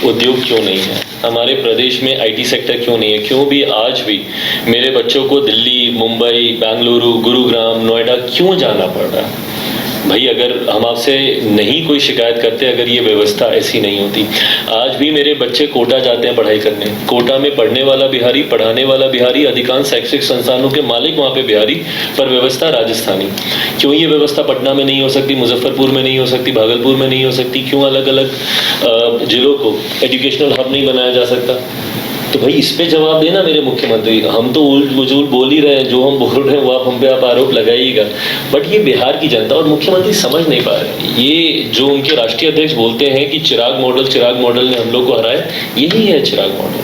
उद्योग क्यों नहीं है, हमारे प्रदेश में आईटी सेक्टर क्यों नहीं है, क्यों भी आज भी मेरे बच्चों को दिल्ली, मुंबई, बेंगलुरु, गुरुग्राम, नोएडा क्यों जाना पड़ रहा है? भाई अगर हम आपसे नहीं कोई शिकायत करते, अगर ये व्यवस्था ऐसी नहीं होती, आज भी मेरे बच्चे कोटा जाते हैं पढ़ाई करने। कोटा में पढ़ने वाला बिहारी, पढ़ाने वाला बिहारी, अधिकांश शैक्षिक संस्थानों के मालिक वहाँ पे बिहारी, पर व्यवस्था राजस्थानी। क्यों ये व्यवस्था पटना में नहीं हो सकती, मुजफ्फरपुर में नहीं हो सकती, भागलपुर में नहीं हो सकती? क्यों अलग अलग जिलों को एजुकेशनल हब नहीं बनाया जा सकता? तो भाई इस पे जवाब देना मेरे मुख्यमंत्री। हम तो उलझुल बोल ही रहे हैं, जो हम बोल रहे हैं वो आप हम पे आप आरोप लगाइएगा, बट ये बिहार की जनता और मुख्यमंत्री समझ नहीं पा रहे। ये जो उनके राष्ट्रीय अध्यक्ष बोलते हैं कि चिराग मॉडल ने हम लोग को हराया, यही है चिराग मॉडल।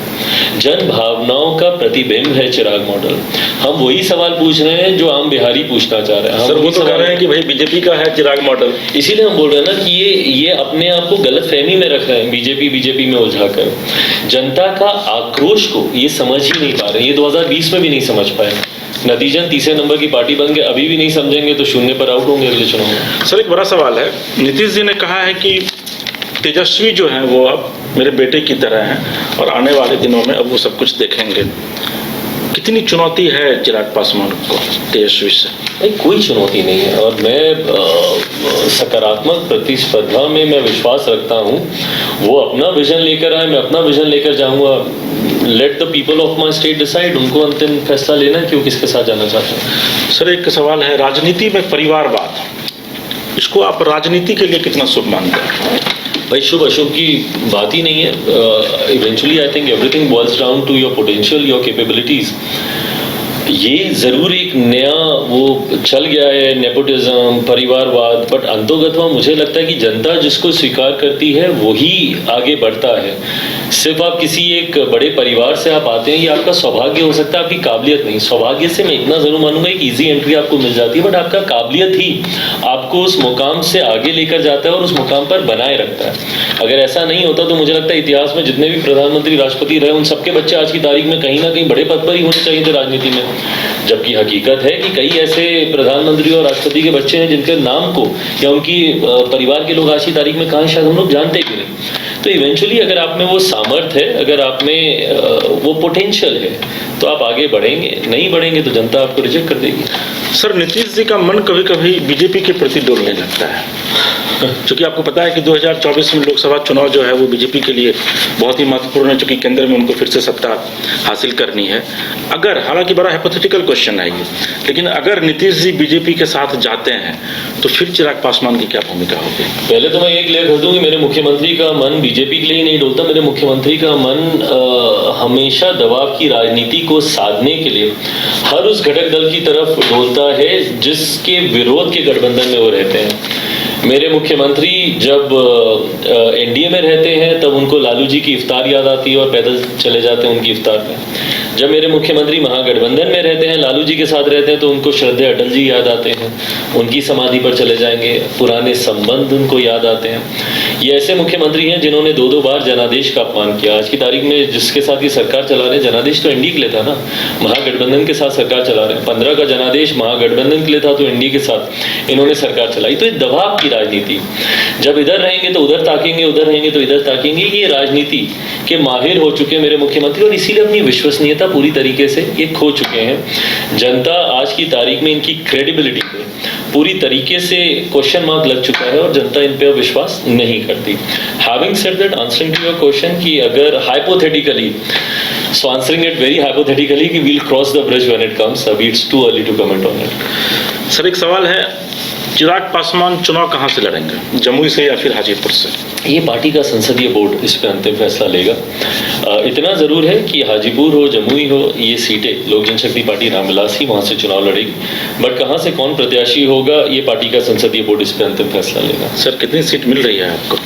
जन भावनाओं का प्रतिबिंब है चिराग मॉडल। हम वही सवाल पूछ रहे हैं जो आम बिहारी पूछना चाह रहे हैं। सर वो तो कह रहे हैं कि भाई बीजेपी का है चिराग मॉडल, इसीलिए हम बोल रहे हैं ना कि ये अपने आप को गलत फहमी में रख रहे हैं, बीजेपी में उलझाकर। जनता का आक्रोश को ये समझ ही नहीं पा रहे। ये 2020 में भी नहीं समझ पाए। नतीजन तीसरे नंबर की पार्टी बन गए, अभी भी नहीं समझेंगे तो शून्य पर आउट होंगे अगले चुनाव में। सर एक बड़ा सवाल है, नीतीश जी ने कहा है कि तेजस्वी जो है वो अब मेरे बेटे की तरह हैं और आने वाले दिनों में अब वो सब कुछ देखेंगे। कितनी चुनौती है चिराग पासवान को तेजस्वी से? नहीं, कोई चुनौती नहीं है, और मैं सकारात्मक प्रतिस्पर्धा में मैं विश्वास रखता हूँ। वो अपना विजन लेकर आए, मैं अपना विजन लेकर जाऊँगा। Let the people of my state decide, उनको अंतिम फैसला लेना है कि वो किसके साथ जाना चाहते हैं। सर एक सवाल है, राजनीति में परिवारवाद, इसको आप राजनीति के लिए कितना शुभ मानते हैं? भाई शुभ अशुभ की बात ही नहीं है। Eventually I think everything boils down to your potential, your capabilities. ये जरूर एक नया वो चल गया है नेपोटिज्म, परिवारवाद, बट अंतोगत्वा मुझे लगता है कि जनता जिसको स्वीकार करती है वही आगे बढ़ता है। सिर्फ आप किसी एक बड़े परिवार से आप आते हैं, ये आपका सौभाग्य हो सकता है, आपकी काबिलियत नहीं। सौभाग्य से मैं इतना जरूर मानूंगा, एक इजी एंट्री आपको मिल जाती है, बट आपका काबिलियत ही आपको उस मुकाम से आगे लेकर जाता है और उस मुकाम पर बनाए रखता है। अगर ऐसा नहीं होता तो मुझे लगता है इतिहास में जितने भी प्रधानमंत्री, राष्ट्रपति रहे, उन सबके बच्चे आज की तारीख में कहीं ना कहीं बड़े पद पर ही होने चाहिए थे राजनीति में। जबकि हकीकत है कि कई ऐसे प्रधानमंत्री और राष्ट्रपति के बच्चे हैं जिनके नाम को या उनकी परिवार के लोग आज की तारीख में कहाँ शायद हम लोग जानते भी नहीं। तो इवेंचुअली अगर आप में वो सामर्थ्य है, अगर आप में वो पोटेंशियल है, तो आप आगे बढ़ेंगे। नहीं बढ़ेंगे तो जनता आपको रिजेक्ट कर देगी। सर नीतीश जी का मन कभी कभी बीजेपी के प्रति डोलने लगता है, क्योंकि आपको पता है कि 2024 में लोकसभा चुनाव जो है वो बीजेपी के लिए बहुत ही महत्वपूर्ण है, क्योंकि केंद्र में उनको फिर से सत्ता हासिल करनी है। अगर, हालांकि बड़ा हाइपोथेटिकल क्वेश्चन है ये, लेकिन अगर नीतीश जी बीजेपी के साथ जाते हैं तो फिर चिराग पासवान की क्या भूमिका होगी? पहले तो मैं ये क्लियर कर दूं कि मेरे मुख्यमंत्री का मन बीजेपी के लिए ही नहीं डोलता। मेरे मुख्यमंत्री का मन हमेशा दबाव की राजनीति को साधने के लिए हर उस घटक दल की तरफ डोलता होता है जिसके विरोध के गठबंधन में वो रहते हैं। मेरे मुख्यमंत्री जब एनडीए में रहते हैं तब उनको लालू जी की इफ्तार याद आती है और पैदल चले जाते हैं उनकी इफ्तार में। जब मेरे मुख्यमंत्री महागठबंधन में रहते हैं, लालू जी के साथ रहते हैं, तो उनको श्रद्धेय अटल जी याद आते हैं, उनकी समाधि पर चले जाएंगे, पुराने संबंध उनको याद आते हैं। ये ऐसे मुख्यमंत्री हैं जिन्होंने 2-2 बार जनादेश का अपमान किया। आज की तारीख में जिसके साथ ये सरकार चला रहे हैं, जनादेश तो एनडीए के लिए था ना, महागठबंधन के साथ सरकार चला रहे हैं। 15 का जनादेश महागठबंधन के लिए था, तो एनडीए के साथ इन्होंने सरकार चलाई। तो ये दबाव की राजनीति, जब इधर रहेंगे तो उधर ताकेंगे, उधर रहेंगे तो इधर ताकेंगे, ये राजनीति के माहिर हो चुके हैं मेरे मुख्यमंत्री, और इसीलिए अपनी विश्वसनीयता पूरी तरीके से ये खो चुके हैं। जनता आज की तारीख में इनकी क्रेडिबिलिटी पे पूरी तरीके से क्वेश्चन मार्क लग चुका है और जनता इन पे अब विश्वास नहीं करती। Having said that, answering to your question कि अगर hypothetically, so answering it very hypothetically कि we'll cross the bridge when it comes, अभी it's too early to comment on it. Sir, एक सवाल है, चिराग पासवान चुनाव कहाँ से लड़ेंगे, जमुई से या फिर हाजीपुर से? ये पार्टी का संसदीय बोर्ड इस पर अंतिम फैसला लेगा। इतना ज़रूर है कि हाजीपुर हो, जमुई हो, ये सीटें लोक जनशक्ति पार्टी रामविलास ही वहाँ से चुनाव लड़ेगी। बट कहाँ से कौन प्रत्याशी होगा, ये पार्टी का संसदीय बोर्ड इस पर अंतिम फैसला लेगा। सर, कितनी सीट मिल रही है आपको?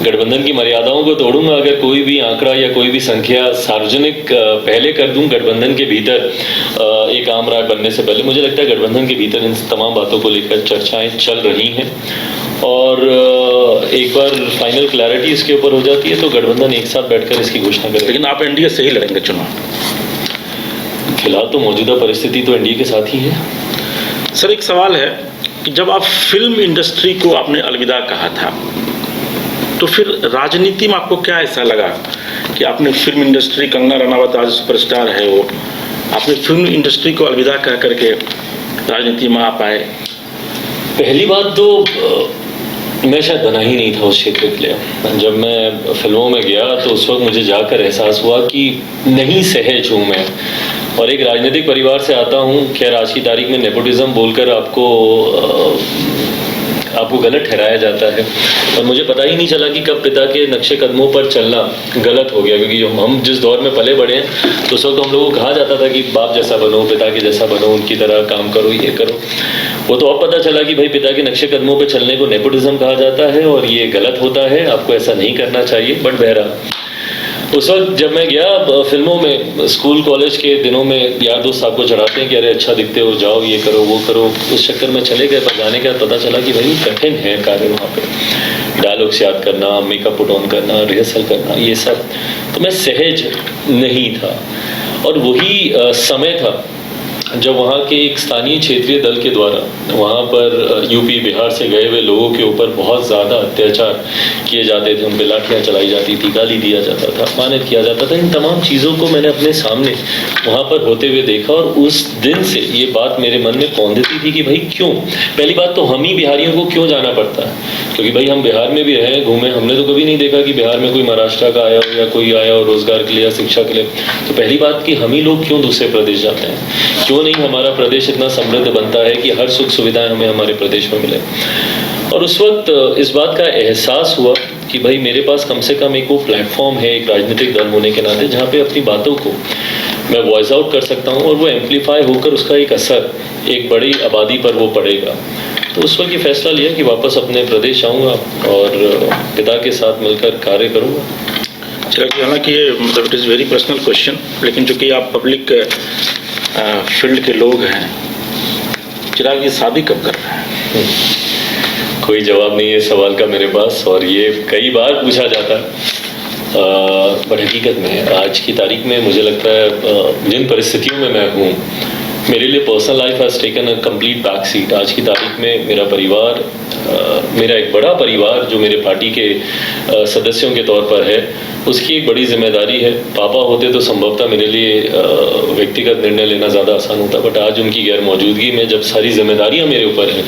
गठबंधन की मर्यादाओं को तोड़ूंगा अगर कोई भी आंकड़ा या कोई भी संख्या सार्वजनिक पहले कर दूं गठबंधन के भीतर एक आम राय बनने से पहले। मुझे लगता है गठबंधन के भीतर इन तमाम बातों को लेकर चर्चाएं चल रही हैं, और एक बार फाइनल क्लैरिटी इसके ऊपर हो जाती है तो गठबंधन एक साथ बैठकर इसकी घोषणा करेगा। लेकिन आप एनडीए से ही लड़ेंगे चुनाव? फिलहाल तो मौजूदा परिस्थिति तो एनडीए के साथ ही है। सर, एक सवाल है कि जब आप फिल्म इंडस्ट्री को आपने अलविदा कहा था, तो फिर राजनीति में आपको क्या ऐसा लगा कि आपने फिल्म इंडस्ट्री, कंगना रनावत आज सुपरस्टार है वो, आपने फिल्म इंडस्ट्री को अलविदा कह करके राजनीति में आप आए? पहली बात तो मैं शायद बना ही नहीं था उस क्षेत्र के लिए। जब मैं फिल्मों में गया तो उस वक्त मुझे जाकर एहसास हुआ कि नहीं सहज हूँ मैं, और एक राजनीतिक परिवार से आता हूँ। खैर, आज की तारीख में नेपोटिज्म बोलकर आपको गलत ठहराया जाता है, और मुझे पता ही नहीं चला कि कब पिता के नक्शे कदमों पर चलना गलत हो गया। क्योंकि हम जिस दौर में पले बड़े हैं तो उस वक्त हम लोगों को कहा जाता था कि बाप जैसा बनो, पिता के जैसा बनो, उनकी तरह काम करो, ये करो। वो तो अब पता चला कि भाई पिता के नक्शे कदमों पर चलने को नेपोटिज्म कहा जाता है और ये गलत होता है, आपको ऐसा नहीं करना चाहिए। बट बहरहाल उस वक्त जब मैं गया फिल्मों में, स्कूल कॉलेज के दिनों में यार दोस्त आपको चढ़ाते हैं कि अरे अच्छा दिखते हो, जाओ ये करो वो करो, उस चक्कर में चले गए। पर जाने के बाद पता चला कि भाई कठिन है कार्य वहाँ पे, डायलॉग्स याद करना, मेकअप पुट ऑन करना, रिहर्सल करना, ये सब। तो मैं सहज नहीं था, और वही समय था जब वहाँ के एक स्थानीय क्षेत्रीय दल के द्वारा वहाँ पर यूपी बिहार से गए हुए लोगों के ऊपर बहुत ज़्यादा अत्याचार किए जाते थे, उन पर लाठियाँ चलाई जाती थी, गाली दिया जाता था, अपमानित किया जाता था। इन तमाम चीज़ों को मैंने अपने सामने वहाँ पर होते हुए देखा, और उस दिन से ये बात मेरे मन में कौंधती थी कि भाई क्यों, पहली बात तो हम ही बिहारियों को क्यों जाना पड़ता है, क्योंकि भाई हम बिहार में भी रहे घूमे, हमने तो कभी नहीं देखा कि बिहार में कोई महाराष्ट्र का आया हो या कोई आया हो रोजगार के लिए या शिक्षा के लिए। तो पहली बात कि हम ही लोग क्यों दूसरे प्रदेश जाते हैं, क्यों नहीं हमारा प्रदेश इतना समृद्ध बनता है कि हर सुख सुविधाएं हमें हमारे प्रदेश में मिले। और उस वक्त इस बात का एहसास हुआ कि भाई मेरे पास कम से कम एक वो प्लेटफॉर्म है एक राजनीतिक दल होने के नाते, जहाँ पे अपनी बातों को मैं वॉइस आउट कर सकता हूँ और वो एम्पलीफाई होकर उसका एक असर एक बड़ी आबादी पर वो पड़ेगा। तो उस वक्त ये फैसला लिया कि वापस अपने प्रदेश आऊँगा और पिता के साथ मिलकर कार्य करूँगा। चलिए, हालांकि ये मतलब it is very personal question, लेकिन चूँकि आप पब्लिक फील्ड के लोग हैं, चिराग ये शादी कब कर रहे हैं? कोई जवाब नहीं है सवाल का मेरे पास, और ये कई बार पूछा जाता है। बट हकीकत में आज की तारीख में मुझे लगता है जिन परिस्थितियों में मैं हूँ, मेरे लिए personal life has taken a complete back seat. आज की तारीख में मेरा परिवार, मेरा एक बड़ा परिवार जो मेरे पार्टी के सदस्यों के तौर पर है, उसकी एक बड़ी जिम्मेदारी है। पापा होते तो संभवतः मेरे लिए व्यक्तिगत निर्णय लेना ज़्यादा आसान होता, बट आज उनकी गैर मौजूदगी में जब सारी जिम्मेदारियां मेरे ऊपर हैं,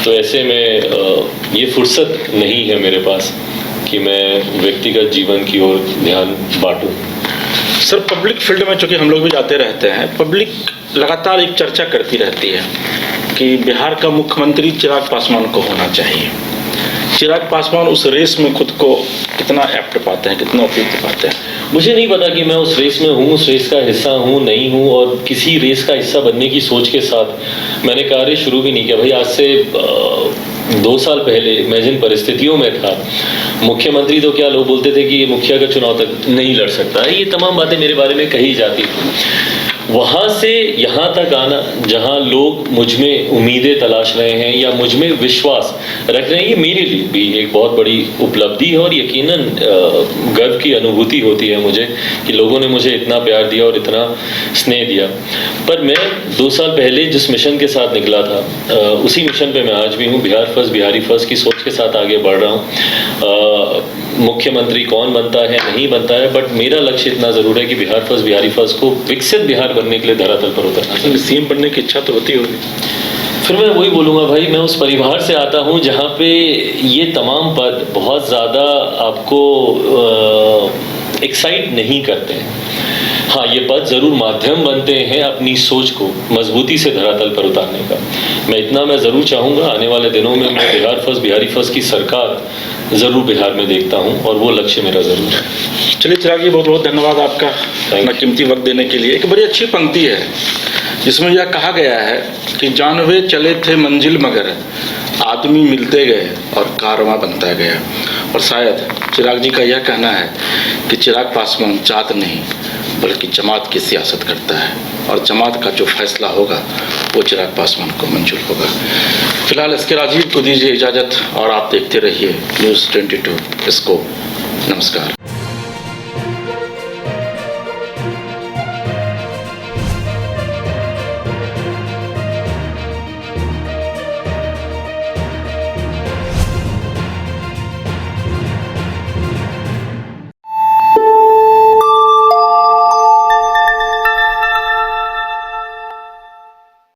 तो ऐसे में ये फुर्सत नहीं है मेरे पास कि मैं व्यक्तिगत जीवन की ओर ध्यान बांटूं। सर, पब्लिक फील्ड में चूँकि हम लोग भी जाते रहते हैं, पब्लिक लगातार एक चर्चा करती रहती है कि बिहार का मुख्यमंत्री चिराग पासवान को होना चाहिए। चिराग पासवान उस रेस में खुद को कितना एप्ट पाते हैं, कितना उपयुक्त पाते हैं? मुझे नहीं पता कि मैं उस रेस में हूँ, उस रेस का हिस्सा हूँ नहीं हूँ, और किसी रेस का हिस्सा बनने की सोच के साथ मैंने कार्य शुरू भी नहीं किया। भाई आज से 2 साल पहले मैं जिन परिस्थितियों में था, मुख्यमंत्री तो क्या लोग बोलते थे कि ये मुखिया का चुनाव तक नहीं लड़ सकता है, ये तमाम बातें मेरे बारे में कही जाती थी। वहाँ से यहाँ तक आना जहाँ लोग मुझ में उम्मीदें तलाश रहे हैं या मुझ में विश्वास रख रहे हैं, ये मेरे लिए भी एक बहुत बड़ी उपलब्धि है और यकीनन गर्व की अनुभूति होती है मुझे कि लोगों ने मुझे इतना प्यार दिया और इतना स्नेह दिया। पर मैं 2 साल पहले जिस मिशन के साथ निकला था उसी मिशन पे मैं आज भी हूँ। बिहार फर्स्ट, बिहारी फर्स्ट की सोच के साथ आगे बढ़ रहा हूँ। मुख्यमंत्री कौन बनता है नहीं बनता है, बट मेरा लक्ष्य इतना ज़रूर है कि बिहार फर्स्ट, बिहारी फर्स्ट को विकसित बिहार बनने के लिए धरातल पर उतरना चाहिए। सीएम बनने की इच्छा तो होती होगी। फिर मैं वही बोलूँगा भाई, मैं उस परिवार से आता हूँ जहाँ पे ये तमाम पद बहुत ज़्यादा आपको एक्साइट नहीं करते हैं। हाँ, ये पद ज़रूर माध्यम बनते हैं अपनी सोच को मजबूती से धरातल पर उतारने का। मैं ज़रूर चाहूँगा आने वाले दिनों में मैं बिहार फर्स्ट, बिहारी फर्स्ट की सरकार ज़रूर बिहार में देखता हूँ और वो लक्ष्य मेरा ज़रूर है। चलिए चिराग जी, बहुत बहुत धन्यवाद आपका अपना कीमती वक्त देने के लिए। एक बड़ी अच्छी पंक्ति है जिसमें यह कहा गया है कि जानवे चले थे मंजिल मगर आदमी मिलते गए और कारवां बनता गया। और शायद चिराग जी का यह कहना है कि चिराग पासवान जात नहीं बल्कि जमात की सियासत करता है और जमात का जो फैसला होगा वो चिराग पासवान को मंजूर होगा। फिलहाल एसके राजीव को दीजिए इजाज़त और आप देखते रहिए न्यूज़ 22 इसको। नमस्कार।